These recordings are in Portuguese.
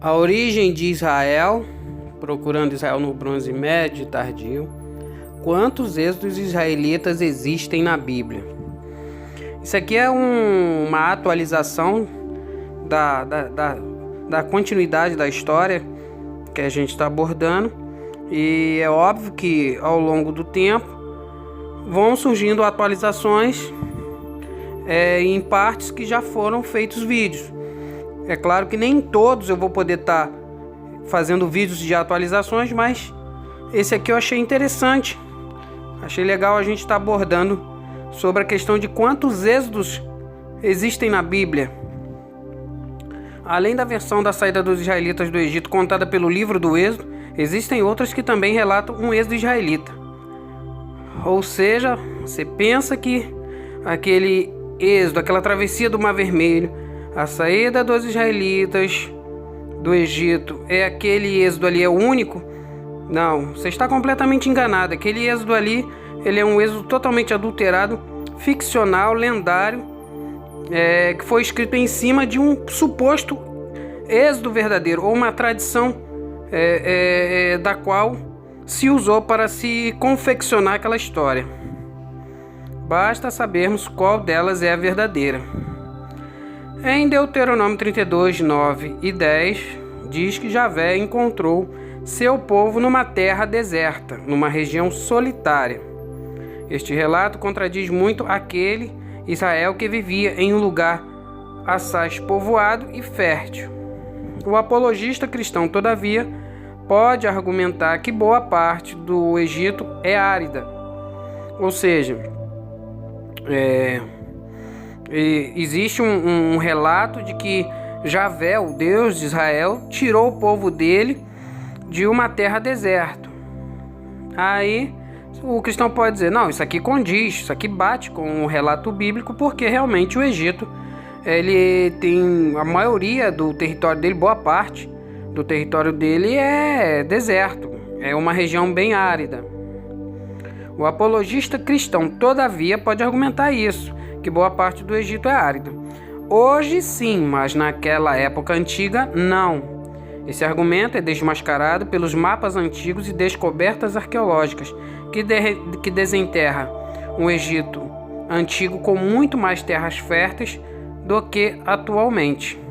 A origem de Israel, procurando Israel no Bronze Médio e Tardio. Quantos êxodos israelitas existem na Bíblia? Isso aqui é uma atualização da continuidade da história que a gente está abordando. E é óbvio que ao longo do tempo vão surgindo atualizações em partes que já foram feitos vídeos. É claro que nem todos eu vou poder estar fazendo vídeos de atualizações, mas esse aqui eu achei interessante. Achei legal a gente estar abordando sobre a questão de quantos êxodos existem na Bíblia. Além da versão da saída dos israelitas do Egito contada pelo livro do Êxodo, existem outras que também relatam um êxodo israelita. Ou seja, você pensa que aquele êxodo, aquela travessia do Mar Vermelho, a saída dos israelitas do Egito, é aquele êxodo ali, é o único? Não, você está completamente enganado. Aquele êxodo ali, ele é um êxodo totalmente adulterado, ficcional, lendário, que foi escrito em cima de um suposto êxodo verdadeiro, ou uma tradição da qual se usou para se confeccionar aquela história. Basta sabermos qual delas é a verdadeira. Em Deuteronômio 32, 9 e 10, diz que Javé encontrou seu povo numa terra deserta, numa região solitária. Este relato contradiz muito aquele Israel que vivia em um lugar assaz povoado e fértil. O apologista cristão, todavia, pode argumentar que boa parte do Egito é árida. Ou seja, existe um relato de que Javé, o Deus de Israel, tirou o povo dele de uma terra deserta. Aí o cristão pode dizer, não, isso aqui condiz, isso aqui bate com o relato bíblico, porque realmente o Egito, ele tem a maioria do território dele, boa parte do território dele é deserto, é uma região bem árida. O apologista cristão, todavia, pode argumentar isso, que boa parte do Egito é árido. Hoje sim, mas naquela época antiga, não. Esse argumento é desmascarado pelos mapas antigos e descobertas arqueológicas, que desenterra um Egito antigo com muito mais terras férteis do que atualmente.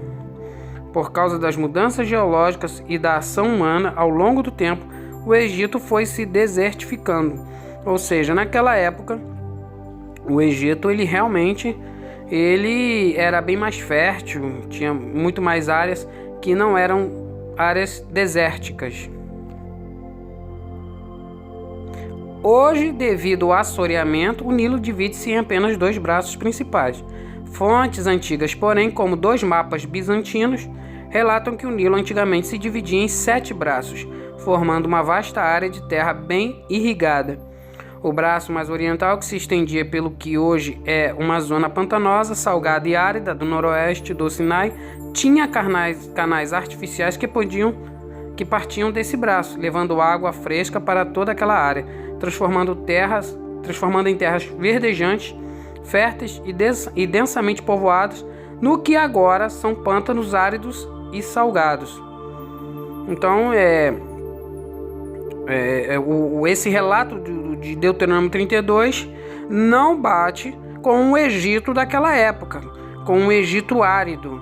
Por causa das mudanças geológicas e da ação humana ao longo do tempo, o Egito foi se desertificando. Ou seja, naquela época, o Egito ele realmente era bem mais fértil, tinha muito mais áreas que não eram áreas desérticas. Hoje, devido ao assoreamento, o Nilo divide-se em apenas dois braços principais. Fontes antigas, porém, como dois mapas bizantinos, relatam que o Nilo antigamente se dividia em 7 braços, formando uma vasta área de terra bem irrigada. O braço mais oriental, que se estendia pelo que hoje é uma zona pantanosa, salgada e árida do noroeste do Sinai, tinha canais artificiais que partiam desse braço, levando água fresca para toda aquela área, transformando em terras verdejantes, férteis e densamente povoadas, no que agora são pântanos áridos e salgados. Então, esse relato de Deuteronômio 32 não bate com o Egito daquela época, com o Egito árido,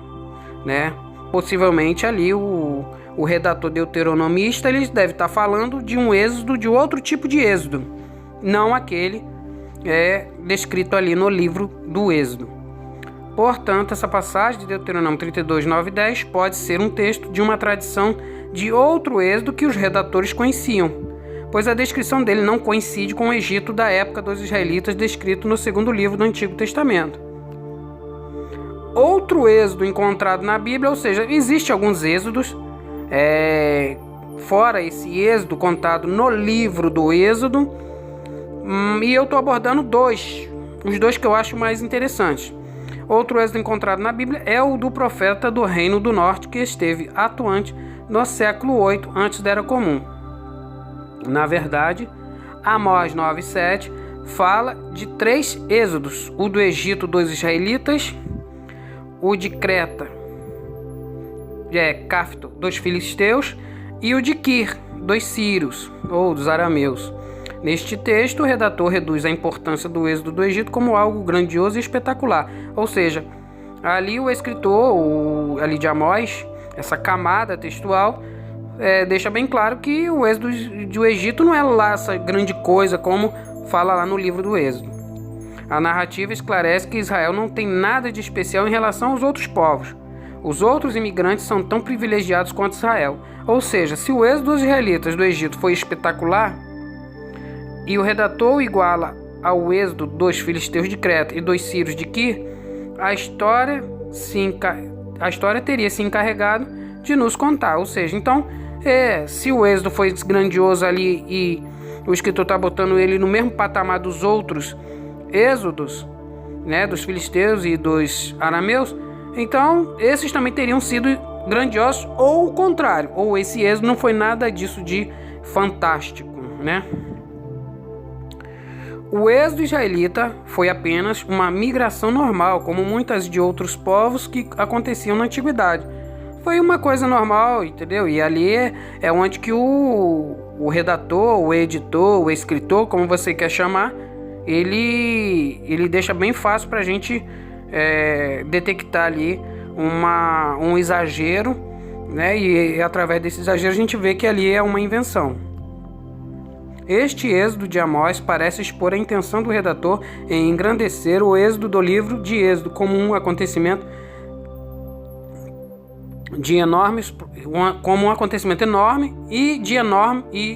né? Possivelmente ali o redator deuteronomista ele deve estar falando de um êxodo, de outro tipo de êxodo, não aquele descrito ali no livro do Êxodo. Portanto, essa passagem de Deuteronômio 32, 9 e 10 pode ser um texto de uma tradição de outro êxodo que os redatores conheciam, pois a descrição dele não coincide com o Egito da época dos israelitas descrito no segundo livro do Antigo Testamento. Outro êxodo encontrado na Bíblia, ou seja, existem alguns êxodos, fora esse êxodo contado no livro do Êxodo, e eu estou abordando os dois que eu acho mais interessantes. Outro êxodo encontrado na Bíblia é o do profeta do Reino do Norte, que esteve atuante no século 8 antes da Era Comum. Na verdade, Amós 9:7 fala de 3 êxodos: o do Egito dos israelitas, o de Creta Cáfito, dos filisteus, e o de Quir, dos sírios, ou dos arameus. Neste texto, o redator reduz a importância do êxodo do Egito como algo grandioso e espetacular. Ou seja, ali o escritor, ali de Amós, essa camada textual, deixa bem claro que o êxodo do Egito não é lá essa grande coisa como fala lá no livro do Êxodo. A narrativa esclarece que Israel não tem nada de especial em relação aos outros povos. Os outros imigrantes são tão privilegiados quanto Israel. Ou seja, se o êxodo dos israelitas do Egito foi espetacular, e o redator iguala ao êxodo dos filisteus de Creta e dos sírios de Quir, a história teria se encarregado de nos contar. Ou seja, então, se o êxodo foi grandioso ali e o escritor está botando ele no mesmo patamar dos outros êxodos, né, dos filisteus e dos arameus, então esses também teriam sido grandiosos, ou o contrário, ou esse êxodo não foi nada disso de fantástico, né? O êxodo israelita foi apenas uma migração normal, como muitas de outros povos que aconteciam na antiguidade. Foi uma coisa normal, entendeu? E ali é onde que o redator, o editor, o escritor, como você quer chamar, ele deixa bem fácil para a gente detectar ali um exagero, né? E através desse exagero a gente vê que ali é uma invenção. Este êxodo de Amós parece expor a intenção do redator em engrandecer o êxodo do livro de Êxodo como um acontecimento enorme e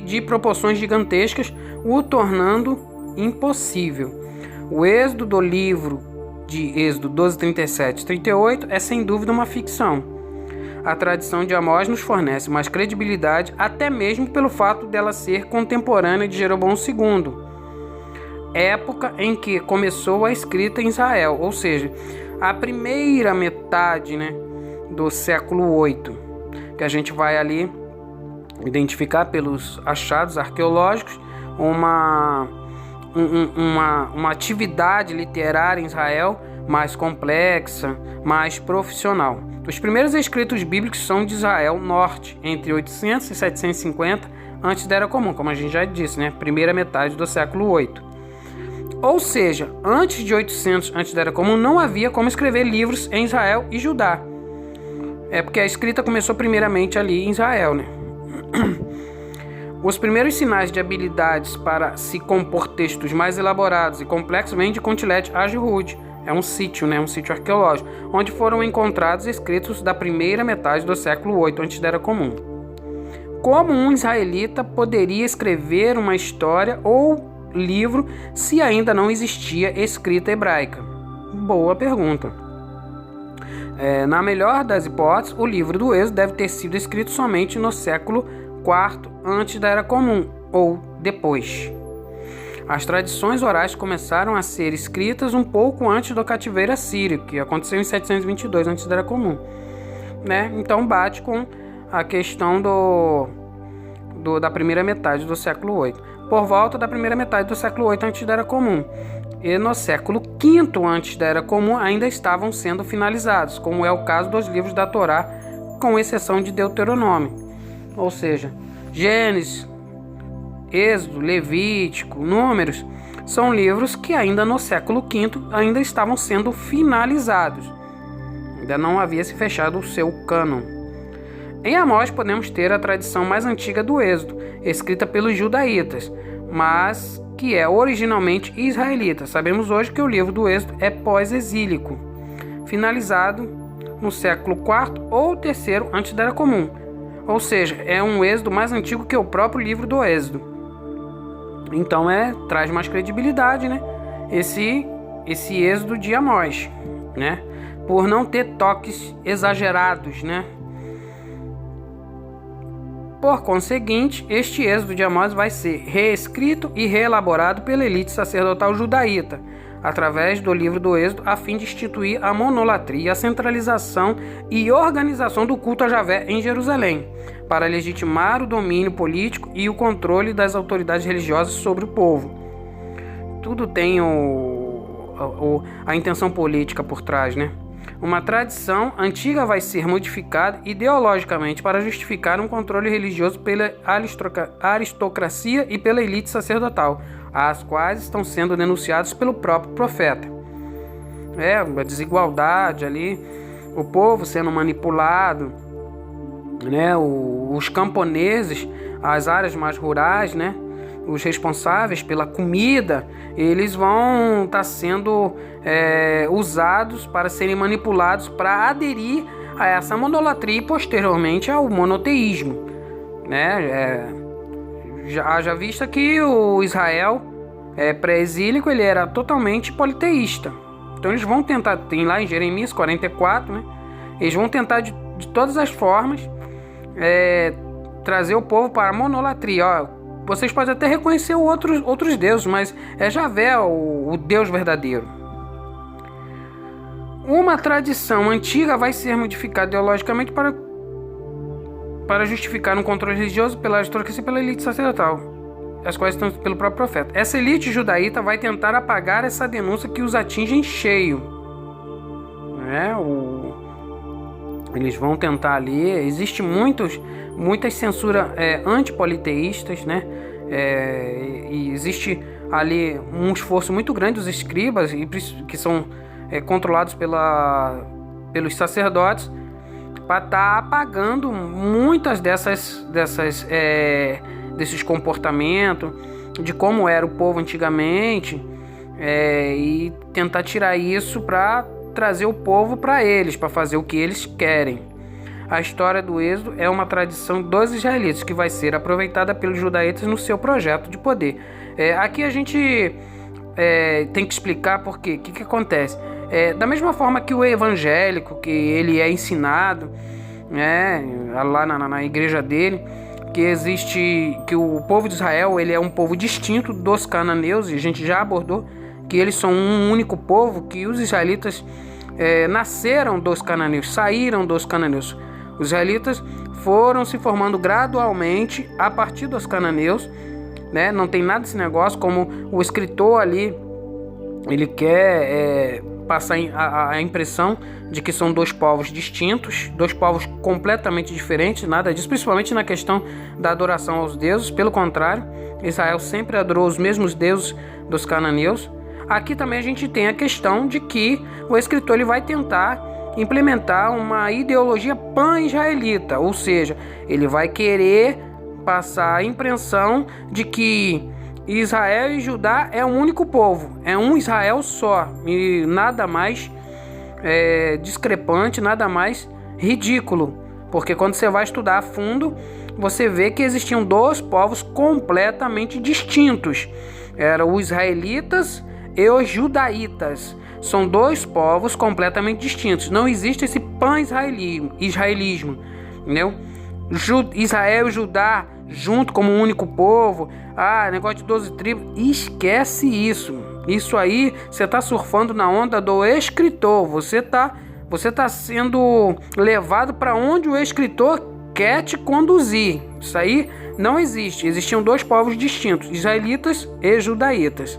de proporções gigantescas, o tornando impossível. O êxodo do livro de Êxodo 12, 37 e 38 é sem dúvida uma ficção. A tradição de Amós nos fornece mais credibilidade, até mesmo pelo fato dela ser contemporânea de Jeroboão II, época em que começou a escrita em Israel, ou seja, a primeira metade, né, do século 8, que a gente vai ali identificar pelos achados arqueológicos uma atividade literária em Israel mais complexa, mais profissional. Os primeiros escritos bíblicos são de Israel Norte, entre 800 e 750 antes da Era Comum, como a gente já disse, né? Primeira metade do século 8. Ou seja, antes de 800 antes da Era Comum não havia como escrever livros em Israel e Judá. Porque a escrita começou primeiramente ali em Israel, né? Os primeiros sinais de habilidades para se compor textos mais elaborados e complexos vêm de Contilete Ajurud. É um sítio, né? Um sítio arqueológico, onde foram encontrados escritos da primeira metade do século 8 antes da Era Comum. Como um israelita poderia escrever uma história ou livro se ainda não existia escrita hebraica? Boa pergunta. Na melhor das hipóteses, o livro do Êxodo deve ter sido escrito somente no século IV antes da Era Comum, ou depois. As tradições orais começaram a ser escritas um pouco antes do cativeiro assírio, que aconteceu em 722 antes da Era Comum, né? Então bate com a questão da primeira metade do século 8. Por volta da primeira metade do século 8 antes da Era Comum. E no século V antes da Era Comum ainda estavam sendo finalizados, como é o caso dos livros da Torá, com exceção de Deuteronômio. Ou seja, Gênesis, Êxodo, Levítico, Números, são livros que ainda no século V ainda estavam sendo finalizados. Ainda não havia se fechado o seu cânon. Em Amós podemos ter a tradição mais antiga do Êxodo, escrita pelos judaítas, mas que é originalmente israelita. Sabemos hoje que o livro do Êxodo é pós-exílico, finalizado no século IV ou III antes da Era Comum. Ou seja, é um Êxodo mais antigo que o próprio livro do Êxodo. Então traz mais credibilidade, né? Esse Êxodo de Amós, né? Por não ter toques exagerados, né? Por conseguinte, este Êxodo de Amós vai ser reescrito e reelaborado pela elite sacerdotal judaíta, através do livro do Êxodo, a fim de instituir a monolatria, a centralização e organização do culto a Javé em Jerusalém, para legitimar o domínio político e o controle das autoridades religiosas sobre o povo. Tudo tem a intenção política por trás, né? Uma tradição antiga vai ser modificada ideologicamente para justificar um controle religioso pela aristocracia e pela elite sacerdotal, as quais estão sendo denunciados pelo próprio profeta. A desigualdade ali, o povo sendo manipulado, né? Os camponeses, as áreas mais rurais, né? Os responsáveis pela comida, eles vão estar sendo usados para serem manipulados para aderir a essa monolatria e posteriormente ao monoteísmo, né? Já vista que o Israel pré-exílico ele era totalmente politeísta. Então eles vão tentar, tem lá em Jeremias 44, né? Eles vão tentar de todas as formas trazer o povo para a monolatria. Vocês podem até reconhecer outros deuses, mas é Javé o Deus verdadeiro. Uma tradição antiga vai ser modificada ideologicamente para justificar um controle religioso pela aristocracia e pela elite sacerdotal, as quais estão pelo próprio profeta. Essa elite judaíta vai tentar apagar essa denúncia que os atinge em cheio. Eles vão tentar ali. Existe muitas censuras antipoliteístas, né? E existe ali um esforço muito grande dos escribas, que são controlados pelos sacerdotes, para estar apagando muitas desses comportamentos, de como era o povo antigamente, e tentar tirar isso para trazer o povo para eles, para fazer o que eles querem. A história do Êxodo é uma tradição dos israelitas que vai ser aproveitada pelos judaítas no seu projeto de poder. Aqui a gente tem que explicar por quê. O que acontece? Da mesma forma que o evangélico, que ele é ensinado, lá na igreja dele, que o povo de Israel ele é um povo distinto dos cananeus, e a gente já abordou que eles são um único povo, que os israelitas nasceram dos cananeus, saíram dos cananeus. Os israelitas foram se formando gradualmente a partir dos cananeus, né? Não tem nada desse negócio, como o escritor ali, ele quer passar a impressão de que são dois povos distintos, dois povos completamente diferentes, nada disso, principalmente na questão da adoração aos deuses. Pelo contrário, Israel sempre adorou os mesmos deuses dos cananeus. Aqui também a gente tem a questão de que o escritor ele vai tentar implementar uma ideologia pan-israelita, ou seja, ele vai querer passar a impressão de que Israel e Judá é um único povo, é um Israel só, e nada mais discrepante, nada mais ridículo, porque quando você vai estudar a fundo, você vê que existiam dois povos completamente distintos, eram os israelitas e os judaítas. São dois povos completamente distintos. Não existe esse pan-israelismo, entendeu? Israel e Judá junto como um único povo. Negócio de 12 tribos. Esquece isso. Isso aí, você está surfando na onda do escritor. Você tá sendo levado para onde o escritor quer te conduzir. Isso aí não existe. Existiam dois povos distintos, israelitas e judaítas.